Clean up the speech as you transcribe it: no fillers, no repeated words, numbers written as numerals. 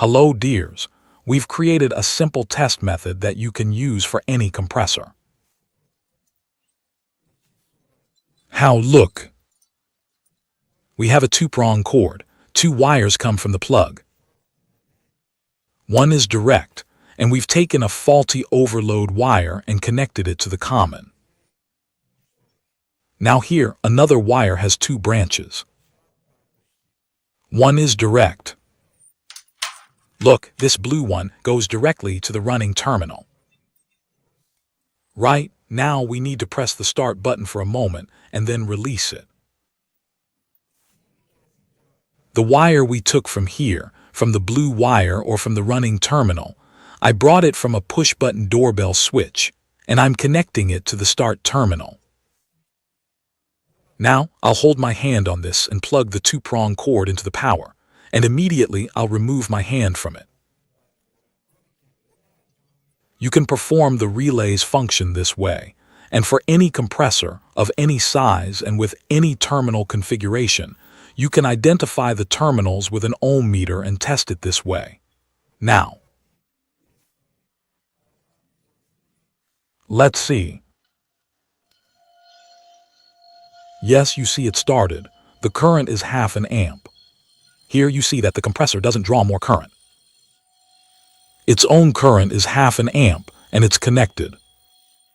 Hello, dears. We've created a simple test method that you can use for any compressor. How look? We have a two-prong cord. Two wires come from the plug. One is direct, and we've taken a faulty overload wire and connected it to the common. Now here, another wire has two branches. One is direct. Look, this blue one goes directly to the running terminal. Right, now we need to press the start button for a moment and then release it. The wire we took from here, from the blue wire or from the running terminal, I brought it from a push-button doorbell switch, and I'm connecting it to the start terminal. Now, I'll hold my hand on this and plug the two-prong cord into the power, and immediately I'll remove my hand from it. You can perform the relay's function this way, and for any compressor of any size and with any terminal configuration, you can identify the terminals with an ohm meter and test it this way. Now, let's see. Yes, you see it started. The current is 0.5 amp. Here you see that the compressor doesn't draw more current. Its own current is 0.5 amp and it's connected.